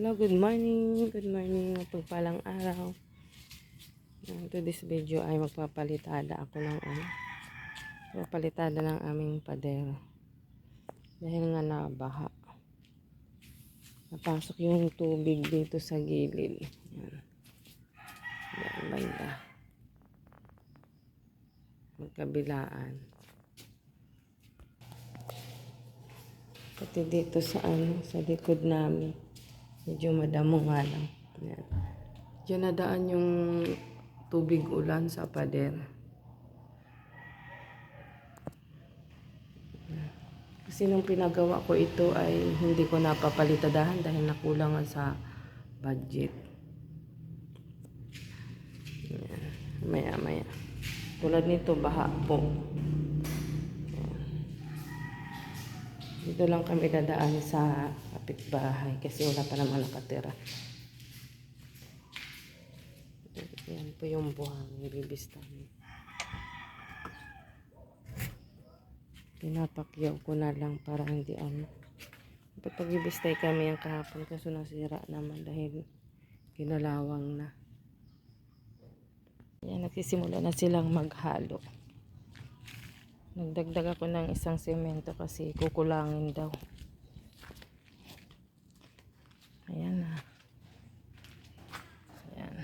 Hello, good morning. Good morning. Pagpalang araw. To this video ay magpapalitada ako ng magpapalitada ng aming pader. Dahil nga nabaha. Napasok yung tubig dito sa gilid. Yan. Yan banda. Magkabilaan. Pati dito sa sa likod namin. Medyo madamo nga lang. Yan. Diyan nadaan yung tubig ulan sa pader. Kasi nung pinagawa ko ito ay hindi ko napapalitadahan dahil nakulangan sa budget. Yan. Maya. Tulad nito, baha po. Yan. Dito lang kami dadaan sa kapitbahay kasi wala pa naman nakatira. Yan po yung buhangin, bibistahin. Pinapakyaw ko na lang para hindi pag-ibistay kami yung kahapon kaso nasira naman dahil kinalawang na. Yan, nagsisimula na silang maghalo. Nagdagdag ako ng isang semento kasi kukulangin daw. Ayan na. Ayan.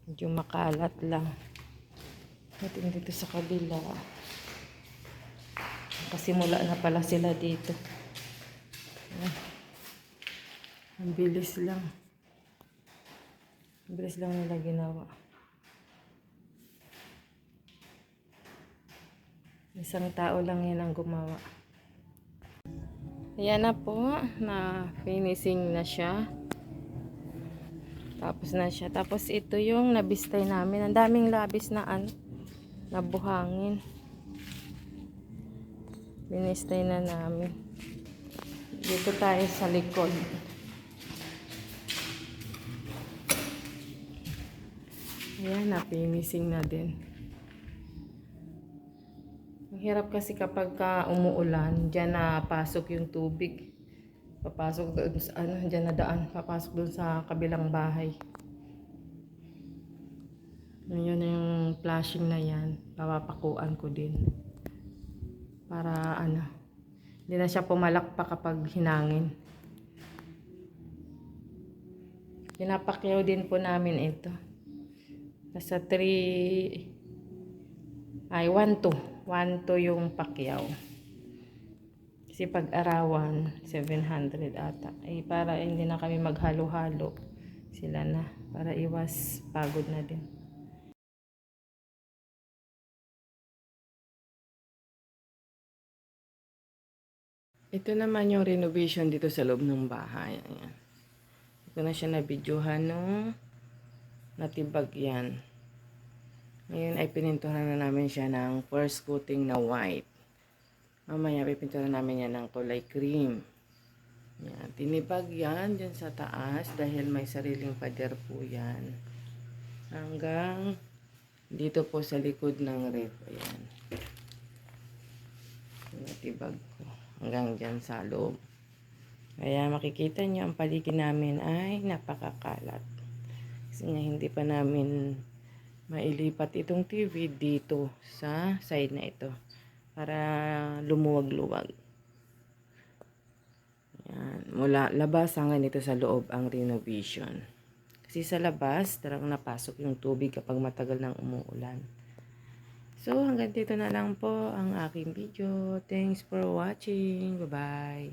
Medyo makalat lang. Natin dito sa kabila. Kasimula na pala sila dito. Ayan. Ang bilis lang. Ang bilis lang nila ginawa. Isang tao lang yan ang gumawa. Ayan na po. Na finishing na siya. Tapos na siya. Tapos ito yung nabistay namin. Ang daming labis na buhangin. Binistay na namin. Dito tayo sa likod. Ayan, na-finishing na din. Ang hirap kasi kapag umuulan, dyan na pasok yung tubig. Papasok doon sa dyan na daan. Papasok doon sa kabilang bahay. Ngayon yung flashing na yan. Papapakuan ko din. Para hindi na siya pumalakpak kapag hinangin. Pinapakyaw din po namin ito. Nasa 1 to yung pakyaw. Kasi pag arawan, 700 ata. Ay para hindi na kami maghalo-halo. Sila na. Para iwas pagod na din. Ito naman yung renovation dito sa loob ng bahay. Ayan. Ito na siya na-videohan nung natibag yan. Ngayon ay pininturan na namin siya ng first coating na white. Mamaya pipinturan namin yan ng kulay cream. Yan. Tinibag yan dyan sa taas dahil may sariling pader po yan. Hanggang dito po sa likod ng ref. Ayan. Natibag ko. Hanggang dyan sa loob. Kaya makikita nyo ang paligid namin ay napakakalat. Kasi nga hindi pa namin mailipat itong TV dito sa side na ito. Para lumuwag-luwag. Yan. Mula labas hanggang dito sa loob ang renovation. Kasi sa labas, tarang napasok yung tubig kapag matagal nang umuulan. So, hanggang dito na lang po ang aking video. Thanks for watching. Bye-bye.